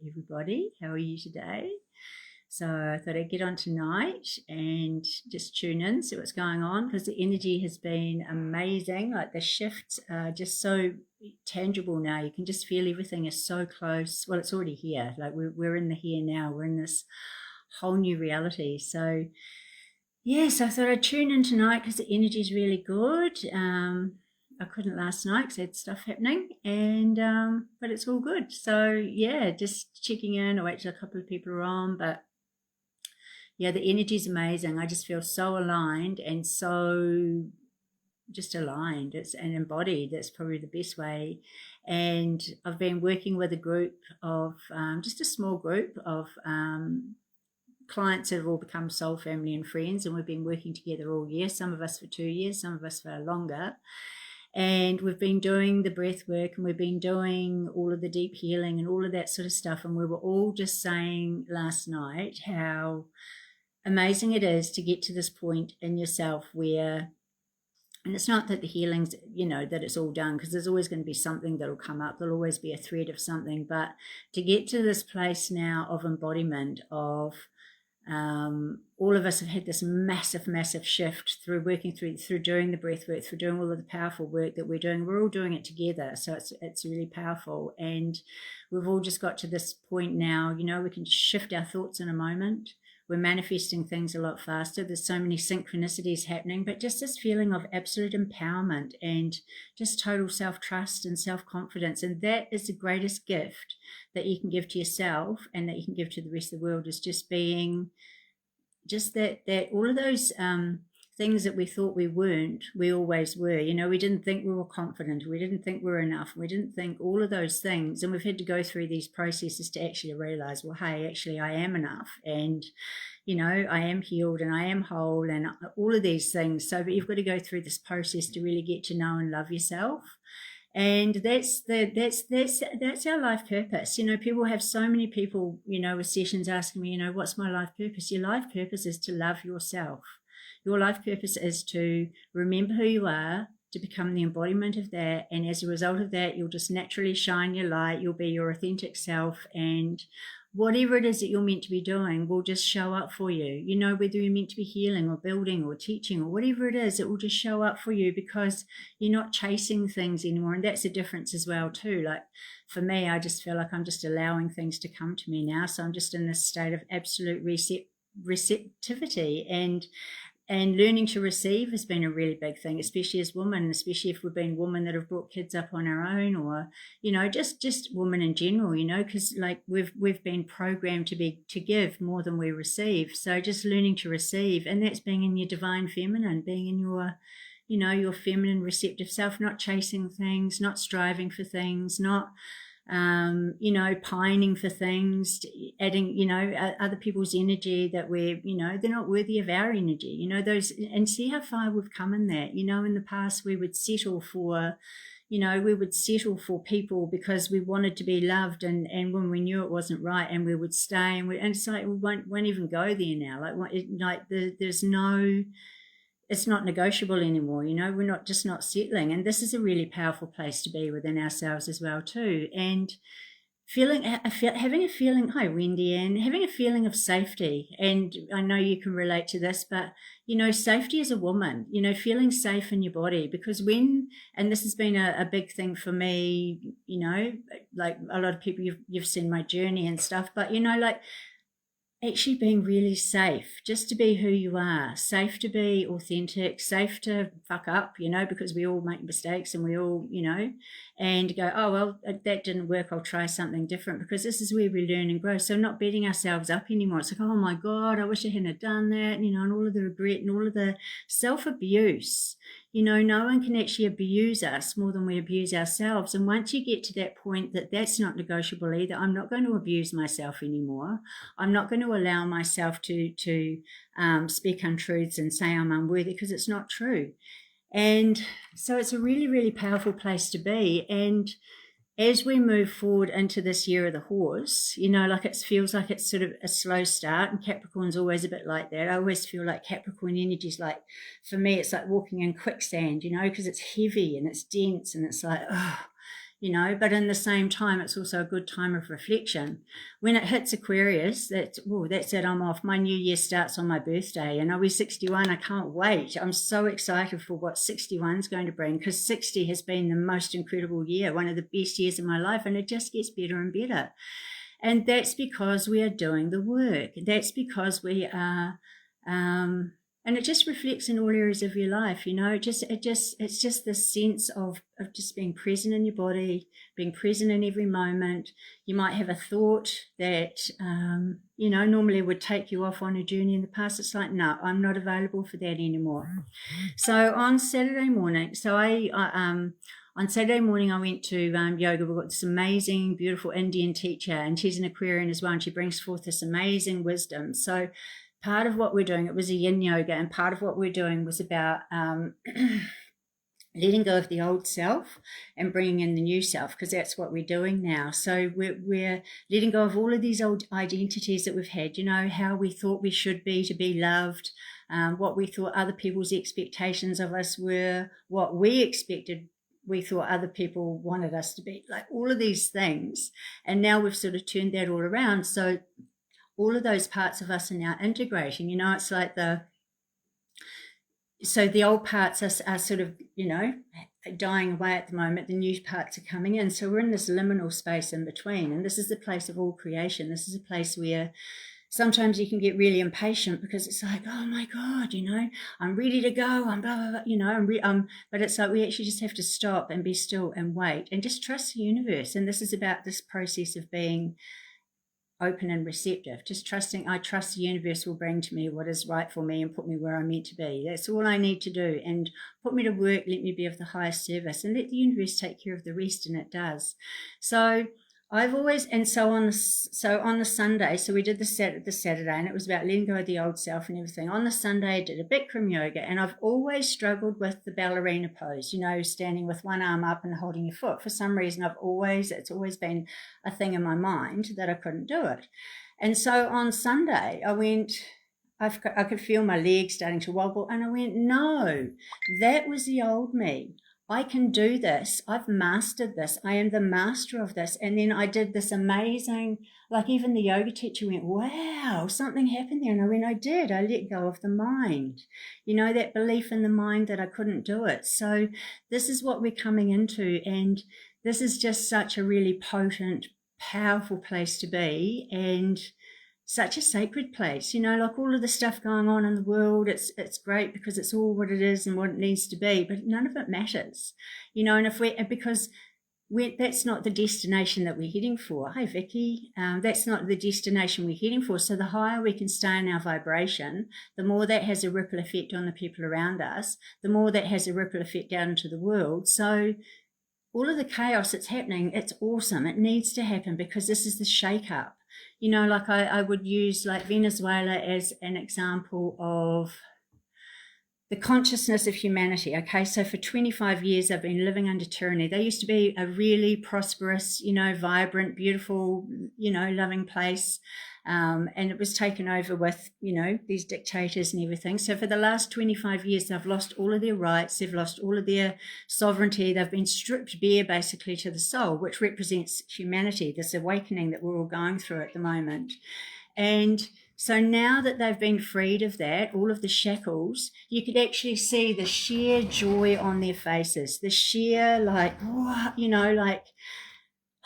everybody. How are you today? So I thought I'd get on tonight and just tune in, see what's going on, because the energy has been amazing. Like the shifts are just so tangible now. You can just feel everything is so close. Well, it's already here. Like we're in the here now. We're in this whole new reality. So yes, I thought I'd tune in tonight because the energy is really good. I couldn't last night because I had stuff happening, and but it's all good. So yeah, just checking in. I wait till a couple of people are on, but yeah, the energy is amazing. I just feel so aligned and so just aligned. It's and embodied. That's probably the best way. And I've been working with a group of just a small group of clients that have all become soul family and friends, and we've been working together all year. Some of us for 2 years, some of us for longer. And we've been doing the breath work, and we've been doing all of the deep healing and all of that sort of stuff. And we were all just saying last night how amazing it is to get to this point in yourself where, and it's not that the healing's, that it's all done, because there's always going to be something that'll come up. There'll always be a thread of something. But to get to this place now of embodiment, of all of us have had this massive shift through working through doing the breath work, through doing all of the powerful work that we're doing. We're all doing it together, so it's really powerful. And we've all just got to this point now. We can shift our thoughts in a moment. We're manifesting things a lot faster. There's so many synchronicities happening, but just this feeling of absolute empowerment and just total self-trust and self-confidence. And that is the greatest gift that you can give to yourself and that you can give to the rest of the world, is just being just that all of those things that we thought we weren't, we always were. We didn't think we were confident. We didn't think we were enough. We didn't think all of those things. And we've had to go through these processes to actually realize, well, hey, actually I am enough. And, I am healed and I am whole and all of these things. So, but you've got to go through this process to really get to know and love yourself. And that's our life purpose. People have so many people, with sessions asking me, what's my life purpose? Your life purpose is to love yourself. Your life purpose is to remember who you are, to become the embodiment of that. And as a result of that, you'll just naturally shine your light. You'll be your authentic self. And whatever it is that you're meant to be doing will just show up for you. Whether you're meant to be healing or building or teaching or whatever it is, it will just show up for you because you're not chasing things anymore. And that's a difference as well too. Like for me, I just feel like I'm just allowing things to come to me now. So I'm just in this state of absolute receptivity, and learning to receive has been a really big thing, especially as women, especially if we've been women that have brought kids up on our own, or, just women in general, because like we've been programmed to give more than we receive. So just learning to receive, and that's being in your divine feminine, being in your, your feminine receptive self, not chasing things, not striving for things, not pining for things, adding, other people's energy that we're, they're not worthy of our energy, those, and see how far we've come in that. In the past we would settle for, people because we wanted to be loved, and when we knew it wasn't right, and we would stay, and it's like we won't even go there now. There's no, it's not negotiable anymore. We're not settling. And this is a really powerful place to be within ourselves as well too. And having a feeling, hi Wendy, and having a feeling of safety. And I know you can relate to this, but safety as a woman, feeling safe in your body, because and this has been a big thing for me, like a lot of people, you've seen my journey and stuff, but actually being really safe, just to be who you are, safe to be authentic, safe to fuck up, because we all make mistakes, and we all, and go, oh, well, that didn't work, I'll try something different, because this is where we learn and grow. So not beating ourselves up anymore. It's like, oh my God, I wish I hadn't have done that, and all of the regret and all of the self-abuse. No one can actually abuse us more than we abuse ourselves. And once you get to that point that that's not negotiable either, I'm not going to abuse myself anymore. I'm not going to allow myself to speak untruths and say I'm unworthy, because it's not true. And so it's a really, really powerful place to be. And as we move forward into this year of the horse, it feels like it's sort of a slow start, and Capricorn's always a bit like that. I always feel like Capricorn energy is like, for me, it's like walking in quicksand, because it's heavy and it's dense, and it's like, oh, but in the same time, it's also a good time of reflection. When it hits Aquarius, that's it, I'm off. My new year starts on my birthday, and I'll be 61. I can't wait. I'm so excited for what 61 is going to bring, because 60 has been the most incredible year, one of the best years of my life, and it just gets better and better. And that's because we are doing the work. That's because we are, and it just reflects in all areas of your life, it's just this sense of just being present in your body, being present in every moment. You might have a thought that, normally would take you off on a journey in the past. It's like, no, I'm not available for that anymore. So on Saturday morning, on Saturday morning, I went to yoga. We've got this amazing, beautiful Indian teacher, and she's an Aquarian as well, and she brings forth this amazing wisdom. So part of what we're doing, it was a yin yoga, and part of what we're doing was about letting go of the old self and bringing in the new self, because that's what we're doing now. So we're letting go of all of these old identities that we've had, how we thought we should be to be loved, what we thought other people's expectations of us were, what we thought other people wanted us to be, like all of these things. And now we've sort of turned that all around. So all of those parts of us are now integrating. It's like so the old parts are sort of, dying away at the moment. The new parts are coming in. So we're in this liminal space in between. And this is the place of all creation. This is a place where sometimes you can get really impatient, because it's like, oh my God, I'm ready to go. I'm blah, blah, blah, but it's like we actually just have to stop and be still and wait and just trust the universe. And this is about this process of being open and receptive, just trusting. I trust the universe will bring to me what is right for me and put me where I'm meant to be. That's all I need to do, and put me to work. Let me be of the highest service, and let the universe take care of the rest. And it does. So I've always, and so on the Sunday, so we did the Saturday, and it was about letting go of the old self and everything. On the Sunday, I did a Bikram yoga, and I've always struggled with the ballerina pose, standing with one arm up and holding your foot. For some reason, it's always been a thing in my mind that I couldn't do it. And so on Sunday, I could feel my legs starting to wobble, and I went, no, that was the old me. I can do this. I've mastered this. I am the master of this. And then I did this amazing, like even the yoga teacher went, wow, something happened there. And I went, I did. I let go of the mind, that belief in the mind that I couldn't do it. So this is what we're coming into. And this is just such a really potent, powerful place to be. And such a sacred place, like all of the stuff going on in the world. It's great because it's all what it is and what it needs to be, but none of it matters, and because that's not the destination that we're heading for. Hi, Vicky. That's not the destination we're heading for. So the higher we can stay in our vibration, the more that has a ripple effect on the people around us, the more that has a ripple effect out into the world. So all of the chaos that's happening, it's awesome. It needs to happen, because this is the shake-up. Like I would use like Venezuela as an example of the consciousness of humanity. Okay, so for 25 years I've been living under tyranny. They used to be a really prosperous, vibrant, beautiful, loving place. And it was taken over with, these dictators and everything. So for the last 25 years, they've lost all of their rights. They've lost all of their sovereignty. They've been stripped bare, basically, to the soul, which represents humanity, this awakening that we're all going through at the moment. And so now that they've been freed of that, all of the shackles, you could actually see the sheer joy on their faces, the sheer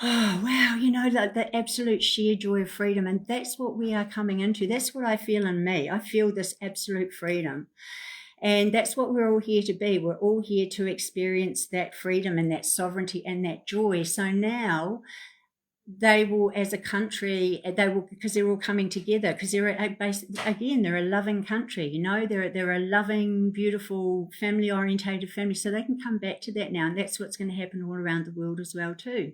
oh, wow, like the absolute sheer joy of freedom. And that's what we are coming into. That's what I feel in me. I feel this absolute freedom. And that's what we're all here to be. We're all here to experience that freedom and that sovereignty and that joy. So now they will, as a country, because they're all coming together, because they're a loving country, they're a loving, beautiful, family-orientated family. So they can come back to that now. And that's what's going to happen all around the world as well too.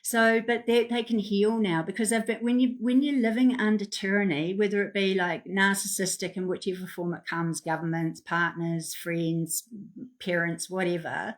So, but they can heal now, because when you're living under tyranny, whether it be like narcissistic in whichever form it comes, governments, partners, friends, parents, whatever,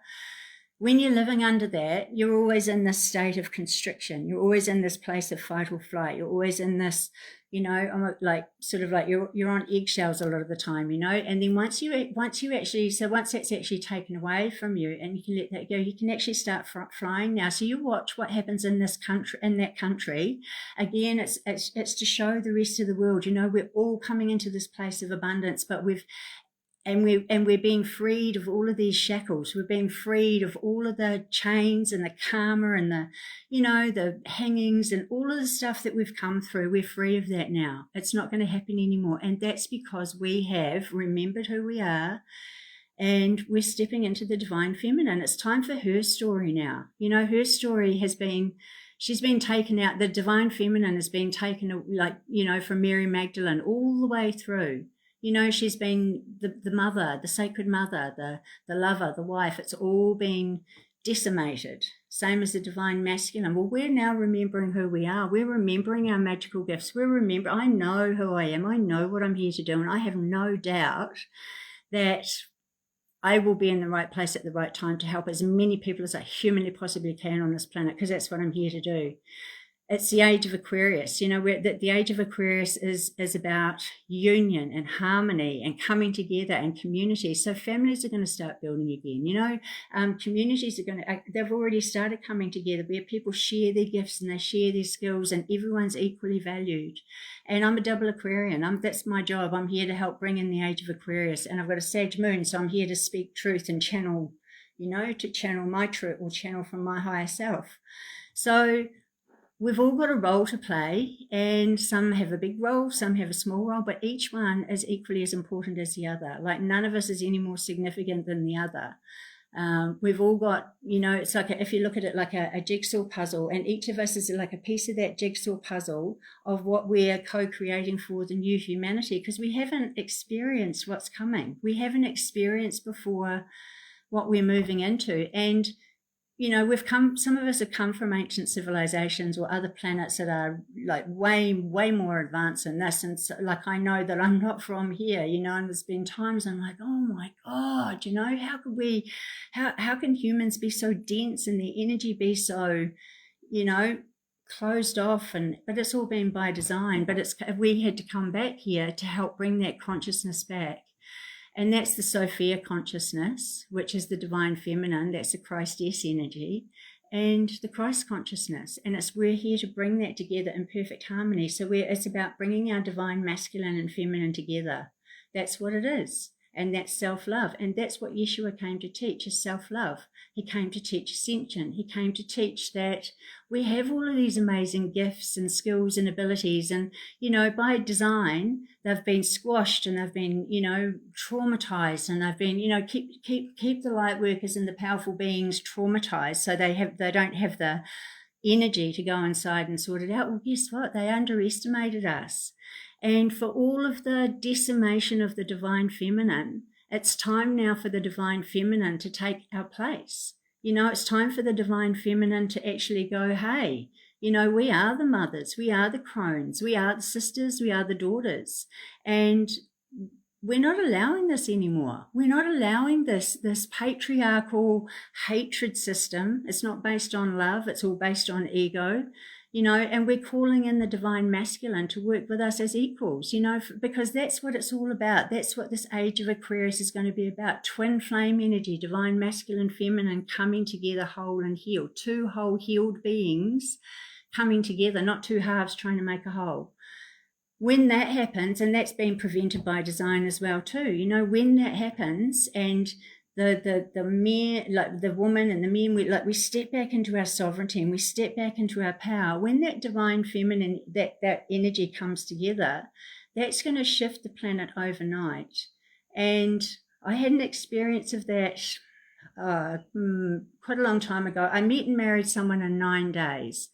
when you're living under that, you're always in this state of constriction. You're always in this place of fight or flight. You're always in this, like sort of like you're on eggshells a lot of the time, And then once that's actually taken away from you, and you can let that go, you can actually start flying now. So you watch what happens in this country, in that country. Again, it's to show the rest of the world, we're all coming into this place of abundance, but we're being freed of all of these shackles. We're being freed of all of the chains and the karma and the hangings and all of the stuff that we've come through. We're free of that now. It's not going to happen anymore. And that's because we have remembered who we are, and we're stepping into the divine feminine. It's time for her story now. Her story she's been taken out. The divine feminine has been taken, from Mary Magdalene all the way through. She's been the mother, the sacred mother, the lover, the wife. It's all been decimated. Same as the divine masculine. Well, we're now remembering who we are. We're remembering our magical gifts. I know who I am. I know what I'm here to do. And I have no doubt that I will be in the right place at the right time to help as many people as I humanly possibly can on this planet, because that's what I'm here to do. It's the age of Aquarius. The age of Aquarius is about union and harmony and coming together and community. So families are going to start building again. Communities they've already started coming together, where people share their gifts and they share their skills, and everyone's equally valued. And I'm a double Aquarian. That's my job. I'm here to help bring in the age of Aquarius, and I've got a Sag moon, so I'm here to speak truth and channel, to channel my truth, or channel from my higher self. So we've all got a role to play, and some have a big role, some have a small role, but each one is equally as important as the other. Like, none of us is any more significant than the other. We've all got, it's like if you look at it like a jigsaw puzzle, and each of us is like a piece of that jigsaw puzzle of what we're co-creating for the new humanity, because we haven't experienced what's coming. We haven't experienced before what we're moving into. And some of us have come from ancient civilizations or other planets that are like way, way more advanced than this. And so, like, I know that I'm not from here, and there's been times I'm like, oh my God, how can humans be so dense and the energy be so, closed off? But it's all been by design. But we had to come back here to help bring that consciousness back. And that's the Sophia consciousness, which is the divine feminine. That's the Christ-S energy, and the Christ consciousness. And we're here to bring that together in perfect harmony. So it's about bringing our divine masculine and feminine together. That's what it is. And that's self-love. And that's what Yeshua came to teach, is self-love. He came to teach ascension. He came to teach that we have all of these amazing gifts and skills and abilities. And, by design, they've been squashed, and they've been, traumatized, and they've been, keep the light workers and the powerful beings traumatized, so they don't have the energy to go inside and sort it out. Well, guess what? They underestimated us. And for all of the decimation of the divine feminine, it's time now for the divine feminine to take our place. It's time for the divine feminine to actually go, hey, we are the mothers, we are the crones, we are the sisters, we are the daughters. And we're not allowing this anymore. We're not allowing this patriarchal hatred system. It's not based on love. It's all based on ego. And we're calling in the divine masculine to work with us as equals, because that's what it's all about. That's what this age of Aquarius is going to be about. Twin flame energy, divine masculine, feminine, coming together whole and healed. Two whole healed beings coming together, not two halves trying to make a whole. When that happens, and that's been prevented by design as well too, when that happens, and the men, like the woman and the men, we step back into our sovereignty and we step back into our power. When that divine feminine, that energy comes together, that's going to shift the planet overnight. And I had an experience of that quite a long time ago. I met and married someone in 9 days,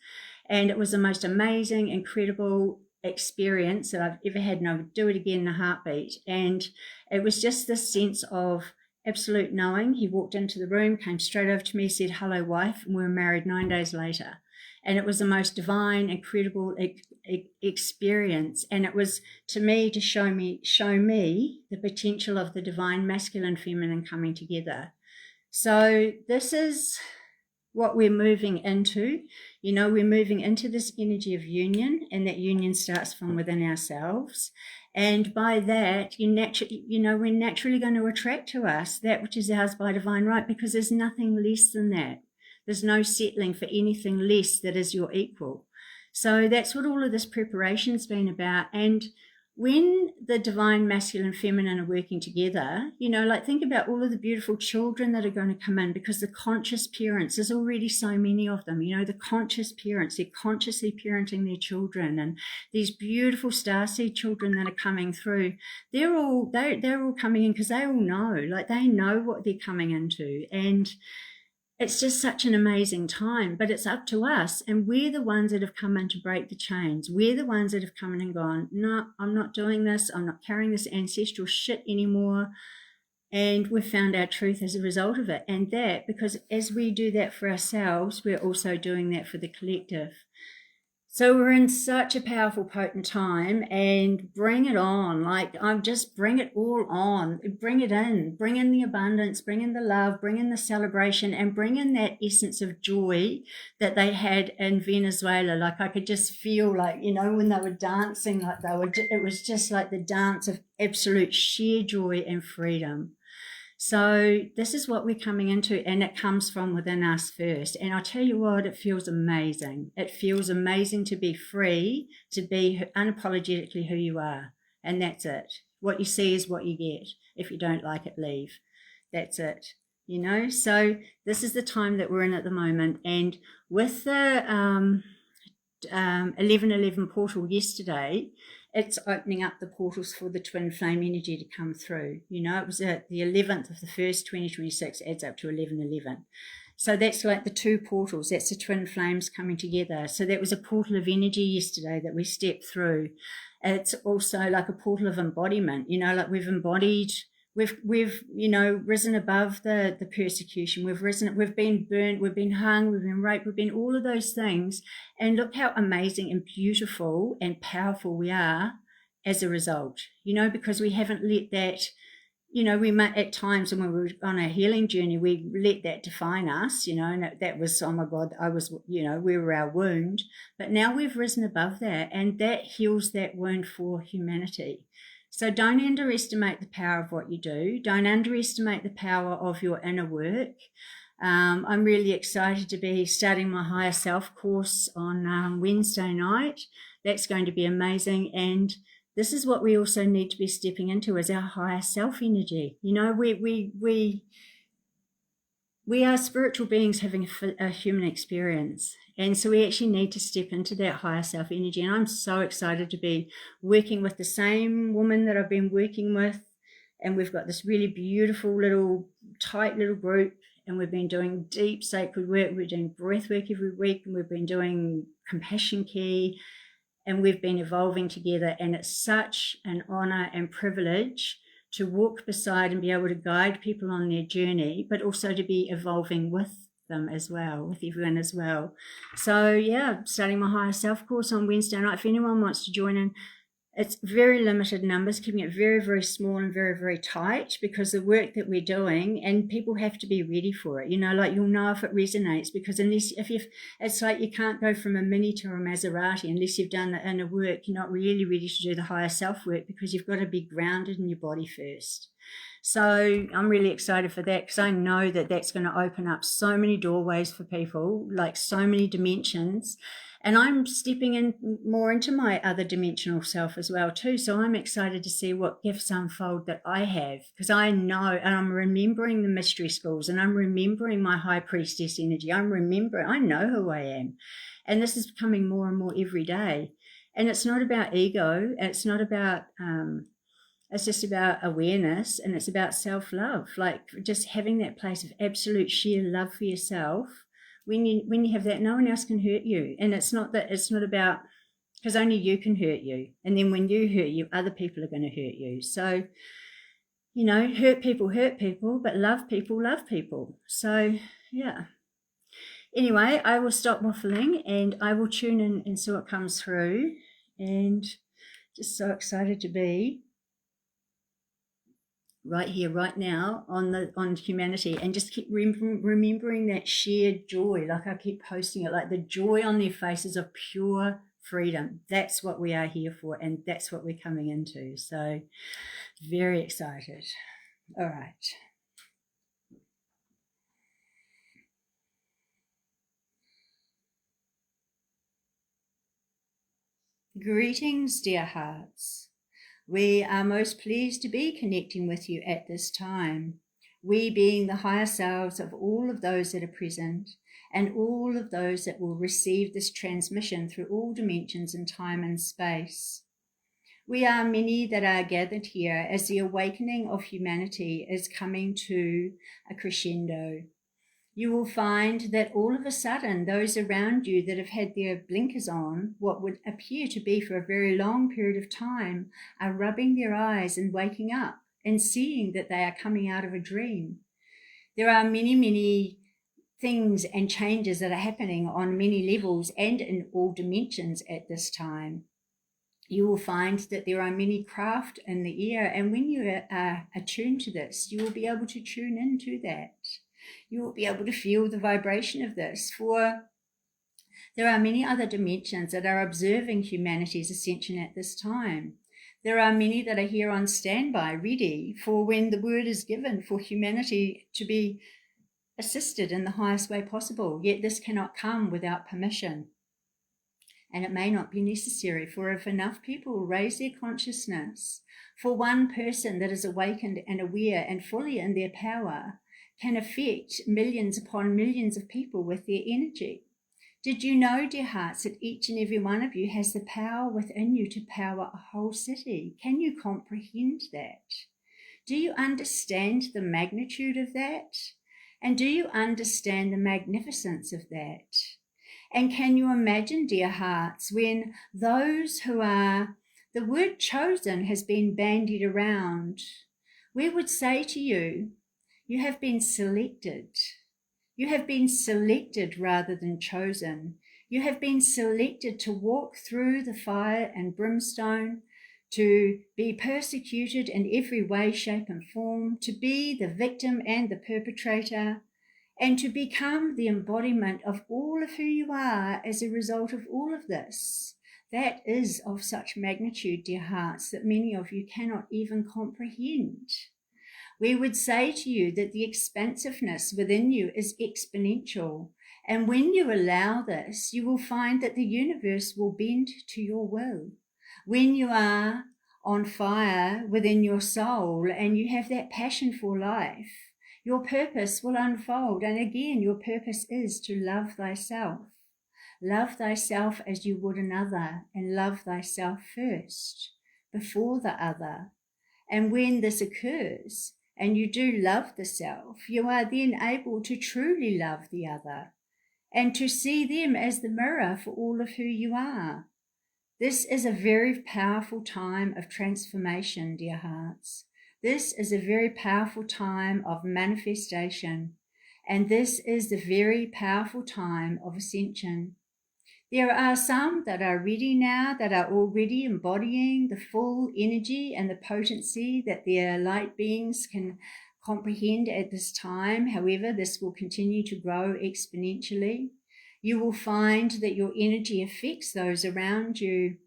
and it was the most amazing, incredible experience that I've ever had, and I would do it again in a heartbeat. And it was just this sense of absolute knowing. He walked into the room, came straight over to me, said, "Hello, wife," and we were married 9 days later. And it was the most divine, incredible experience. And it was, to me, to show me the potential of the divine masculine, feminine coming together. So this is what we're moving into. You know, we're moving into this energy of union, and that union starts from within ourselves. And by that, we're naturally going to attract to us that which is ours by divine right, because there's nothing less than that. There's no settling for anything less that is your equal. So that's what all of this preparation's been about. And when the divine masculine and feminine are working together, you know, like think about all of the beautiful children that are going to come in, because the conscious parents, there's already so many of them, you know, the conscious parents, they're consciously parenting their children, and these beautiful starseed children that are coming through, they're all coming in because they all know, like they know what they're coming into. And it's just such an amazing time, but it's up to us. And we're the ones that have come in to break the chains. We're the ones that have come in and gone, no, I'm not doing this. I'm not carrying this ancestral shit anymore. And we've found our truth as a result of it. And that, because as we do that for ourselves, we're also doing that for the collective. So we're in such a powerful, potent time, and bring it on. Like, I'm just bring it all on. Bring it in. Bring in the abundance, bring in the love, bring in the celebration, and bring in that essence of joy that they had in Venezuela. Like, I could just feel like, you know, when they were dancing, like it was just like the dance of absolute sheer joy and freedom. So this is what we're coming into, and it comes from within us first. And I'll tell you what, it feels amazing. It feels amazing to be free, to be unapologetically who you are. And that's it. What you see is what you get. If you don't like it, leave. That's it. You know, so this is the time that we're in at the moment. And with the 1111 portal yesterday, it's opening up the portals for the twin flame energy to come through. You know, it was at the 11th of the 1st, 2026, adds up to 1111. So that's like the two portals. That's the twin flames coming together. So that was a portal of energy yesterday that we stepped through. It's also like a portal of embodiment. You know, like we've embodied, we've you know, risen above the persecution. We've been burnt, we've been hung, we've been raped, we've been all of those things. And look how amazing and beautiful and powerful we are as a result, you know, because we haven't let that, you know, we might at times when we were on a healing journey, we let that define us, you know, and that was, oh my God, I was, you know, we were our wound. But now we've risen above that, and that heals that wound for humanity. So don't underestimate the power of what you do. Don't underestimate the power of your inner work. I'm really excited to be starting my higher self course on Wednesday night. That's going to be amazing. And this is what we also need to be stepping into, as our higher self energy. You know, we are spiritual beings having a human experience. And so we actually need to step into that higher self energy. And I'm so excited to be working with the same woman that I've been working with. And we've got this really beautiful little, tight little group. And we've been doing deep sacred work. We're doing breath work every week. And we've been doing compassion key. And we've been evolving together. And it's such an honor and privilege to walk beside and be able to guide people on their journey, but also to be evolving with them as well, with everyone as well. So yeah, starting my higher self course on Wednesday night. If anyone wants to join in, it's very limited numbers, keeping it very, very small and very, very tight, because the work that we're doing, and people have to be ready for it. You know, like you'll know if it resonates, because it's like you can't go from a Mini to a Maserati unless you've done the inner work. You're not really ready to do the higher self work, because you've got to be grounded in your body first. So I'm really excited for that, because I know that that's going to open up so many doorways for people, like so many dimensions. And I'm stepping in more into my other dimensional self as well too. So I'm excited to see what gifts unfold that I have, because I know, and I'm remembering the mystery schools, and I'm remembering my high priestess energy. I know who I am. And this is becoming more and more every day. And it's not about ego. It's not about, it's just about awareness, and it's about self-love, like just having that place of absolute sheer love for yourself. When you have that, no one else can hurt you. And it's not about, because only you can hurt you. And then when you hurt you, other people are going to hurt you. So, you know, hurt people, but love people. So, yeah. Anyway, I will stop waffling, and I will tune in and see what comes through. And just so excited to be right here, right now, on humanity, and just keep remembering that shared joy. Like I keep posting it, like the joy on their faces of pure freedom. That's what we are here for, and that's what we're coming into. So very excited. All right. Greetings, dear hearts. We are most pleased to be connecting with you at this time, we being the higher selves of all of those that are present and all of those that will receive this transmission through all dimensions in time and space. We are many that are gathered here as the awakening of humanity is coming to a crescendo. You will find that all of a sudden, those around you that have had their blinkers on, what would appear to be for a very long period of time, are rubbing their eyes and waking up and seeing that they are coming out of a dream. There are many, many things and changes that are happening on many levels and in all dimensions at this time. You will find that there are many craft in the air, and when you are attuned to this, you will be able to tune into that. You will be able to feel the vibration of this, for there are many other dimensions that are observing humanity's ascension at this time. There are many that are here on standby, ready for when the word is given for humanity to be assisted in the highest way possible. Yet this cannot come without permission. And it may not be necessary, for if enough people raise their consciousness, for one person that is awakened and aware and fully in their power can affect millions upon millions of people with their energy. Did you know, dear hearts, that each and every one of you has the power within you to power a whole city? Can you comprehend that? Do you understand the magnitude of that? And do you understand the magnificence of that? And can you imagine, dear hearts, when those who are, the word chosen has been bandied around, we would say to you, you have been selected. You have been selected rather than chosen. You have been selected to walk through the fire and brimstone, to be persecuted in every way, shape, and form, to be the victim and the perpetrator, and to become the embodiment of all of who you are as a result of all of this. That is of such magnitude, dear hearts, that many of you cannot even comprehend. We would say to you that the expansiveness within you is exponential. And when you allow this, you will find that the universe will bend to your will. When you are on fire within your soul and you have that passion for life, your purpose will unfold. And again, your purpose is to love thyself. Love thyself as you would another, and love thyself first, before the other. And when this occurs, and you do love the self, you are then able to truly love the other, and to see them as the mirror for all of who you are. This is a very powerful time of transformation, dear hearts. This is a very powerful time of manifestation, and this is the very powerful time of ascension. There are some that are ready now, that are already embodying the full energy and the potency that their light beings can comprehend at this time. However, this will continue to grow exponentially. You will find that your energy affects those around you.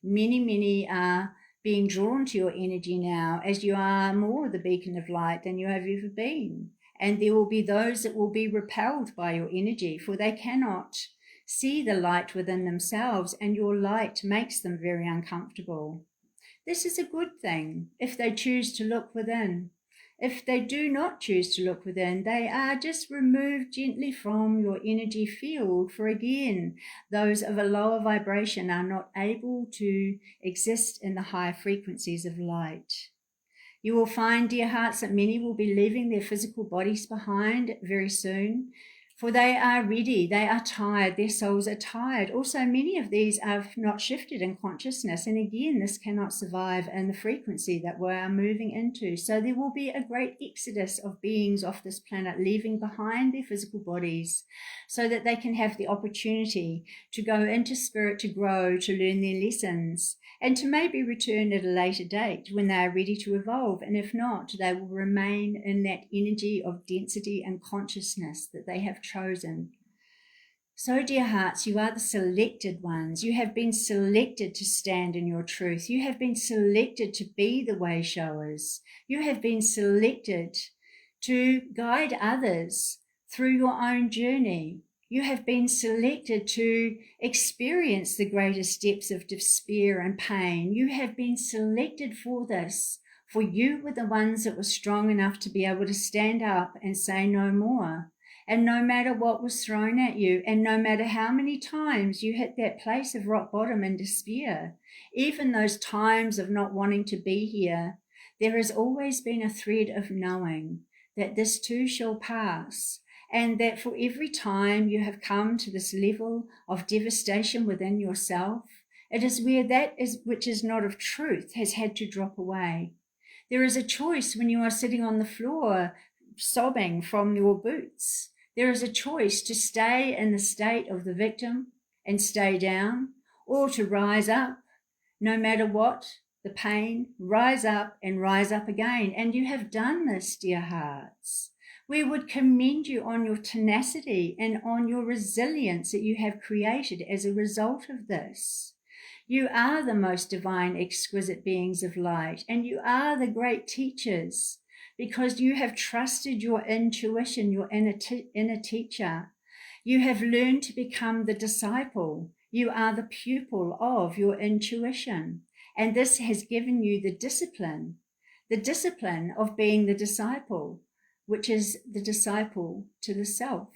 Many are being drawn to your energy now, as you are more the beacon of light than you have ever been. And there will be those that will be repelled by your energy, for they cannot see the light within themselves, and your light makes them very uncomfortable. This is a good thing if they choose to look within. If they do not choose to look within, they are just removed gently from your energy field, for again, those of a lower vibration are not able to exist in the higher frequencies of light. You will find, dear hearts, that many will be leaving their physical bodies behind very soon, For they are ready, they are tired, their souls are tired. Also, many of these have not shifted in consciousness, and again, this cannot survive in the frequency that we are moving into. So there will be a great exodus of beings off this planet, leaving behind their physical bodies, so that they can have the opportunity to go into spirit, to grow, to learn their lessons, and to maybe return at a later date when they are ready to evolve. And if not, they will remain in that energy of density and consciousness that they have chosen. So, dear hearts, you are the selected ones. You have been selected to stand in your truth. You have been selected to be the way showers. You have been selected to guide others through your own journey. You have been selected to experience the greatest depths of despair and pain. You have been selected for this, for you were the ones that were strong enough to be able to stand up and say no more. And no matter what was thrown at you, and no matter how many times you hit that place of rock bottom and despair, even those times of not wanting to be here, there has always been a thread of knowing that this too shall pass, and that for every time you have come to this level of devastation within yourself, it is where that is which is not of truth has had to drop away. There is a choice when you are sitting on the floor sobbing from your boots. There is a choice to stay in the state of the victim and stay down, or to rise up, no matter what the pain, rise up and rise up again. And you have done this, dear hearts. We would commend you on your tenacity and on your resilience that you have created as a result of this. You are the most divine, exquisite beings of light, and you are the great teachers, because you have trusted your intuition, your inner teacher. You have learned to become the disciple. You are the pupil of your intuition. And this has given you the discipline of being the disciple, which is the disciple to the self.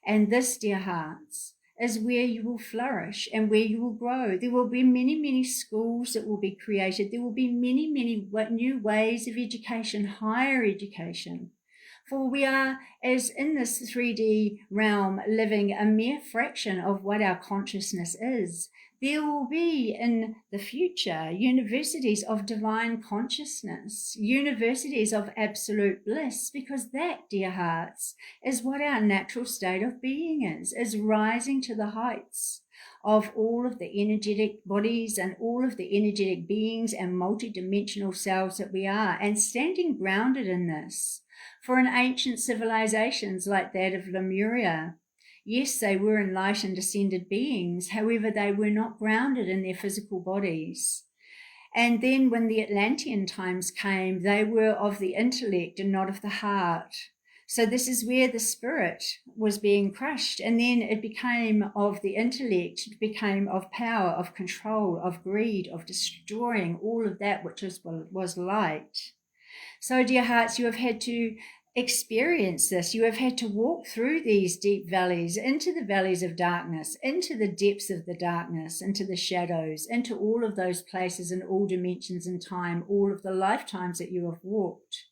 And this, dear hearts, is where you will flourish and where you will grow. There will be many, many schools that will be created. There will be many, many new ways of education, higher education. For we are, as in this 3D realm, living a mere fraction of what our consciousness is. There will be in the future universities of divine consciousness, universities of absolute bliss, because that, dear hearts, is what our natural state of being is rising to the heights of all of the energetic bodies and all of the energetic beings and multidimensional selves that we are, and standing grounded in this. For in ancient civilizations like that of Lemuria, yes, they were enlightened ascended beings, however, they were not grounded in their physical bodies. And then when the Atlantean times came, they were of the intellect and not of the heart. So this is where the spirit was being crushed, and then it became of the intellect, it became of power, of control, of greed, of destroying all of that which was light. So, dear hearts, you have had to experience this. You have had to walk through these deep valleys, into the valleys of darkness, into the depths of the darkness, into the shadows, into all of those places in all dimensions and time, all of the lifetimes that you have walked.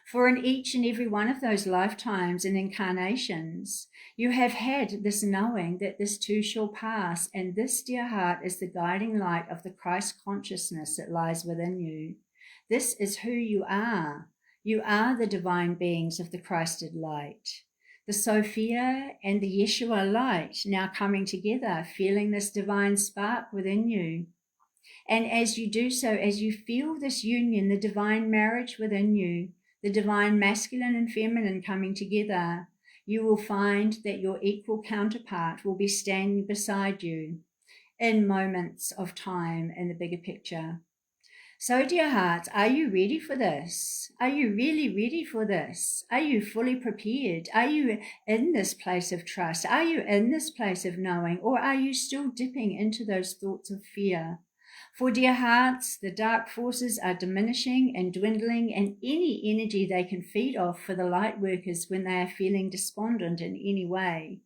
For in each and every one of those lifetimes and incarnations, you have had this knowing that this too shall pass, and this, dear heart, is the guiding light of the Christ consciousness that lies within you. This is who you are. You are the divine beings of the Christed light, the Sophia and the Yeshua light now coming together, feeling this divine spark within you. And as you do so, as you feel this union, the divine marriage within you, the divine masculine and feminine coming together, you will find that your equal counterpart will be standing beside you in moments of time in the bigger picture. So, dear hearts, are you ready for this? Are you really ready for this? Are you fully prepared? Are you in this place of trust? Are you in this place of knowing? Or are you still dipping into those thoughts of fear? For, dear hearts, the dark forces are diminishing and dwindling, and any energy they can feed off for the light workers when they are feeling despondent in any way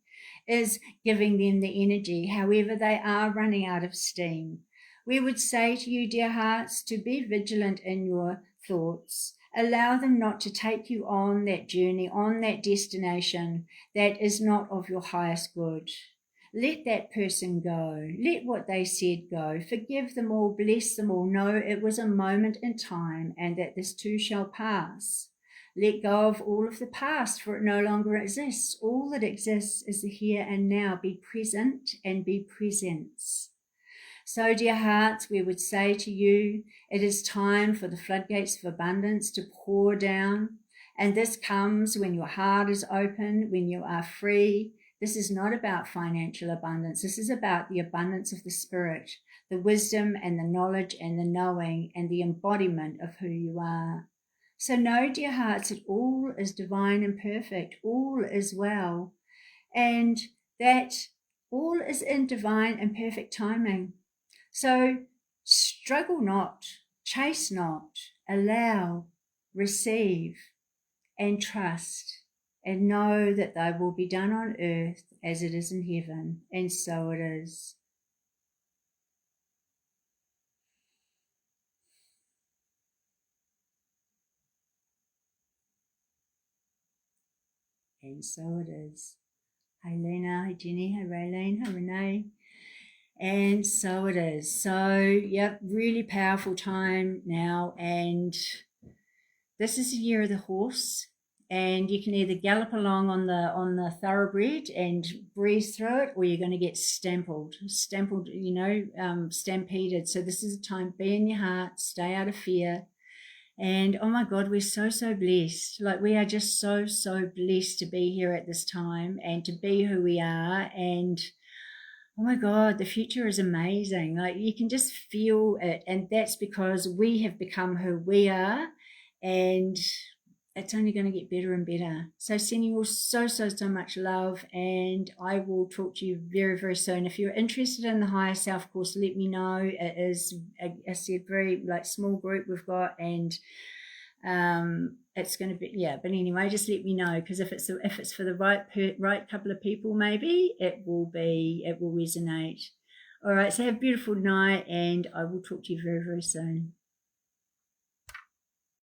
is giving them the energy. However, they are running out of steam. We would say to you, dear hearts, to be vigilant in your thoughts. Allow them not to take you on that journey, on that destination that is not of your highest good. Let that person go. Let what they said go. Forgive them all, bless them all. Know it was a moment in time and that this too shall pass. Let go of all of the past, for it no longer exists. All that exists is the here and now. Be present and be presence. So, dear hearts, we would say to you, it is time for the floodgates of abundance to pour down. And this comes when your heart is open, when you are free. This is not about financial abundance. This is about the abundance of the spirit, the wisdom and the knowledge and the knowing and the embodiment of who you are. So know, dear hearts, that all is divine and perfect. All is well. And that all is in divine and perfect timing. So struggle not, chase not, allow, receive, and trust, and know that thy will be done on earth as it is in heaven, and so it is. And so it is. Hi Lena, hi Jenny, hi Raylene, hi Renee. And so it is. So, yep, really powerful time now. And this is the year of the horse. And you can either gallop along on the thoroughbred and breeze through it, or you're going to get stampeded, stampeded. So this is a time, be in your heart, stay out of fear. And oh my God, we're so blessed. Like we are just so blessed to be here at this time and to be who we are. And oh my God, the future is amazing. Like you can just feel it. And that's because we have become who we are. And it's only going to get better and better. So sending you all so much love. And I will talk to you very soon. If you're interested in the higher self course, let me know. It is, I said, very like small group we've got. And it's going to be, yeah, but anyway, just let me know, because if it's for the right couple of people, maybe it will resonate. All right, so have a beautiful night, and I will talk to you very soon.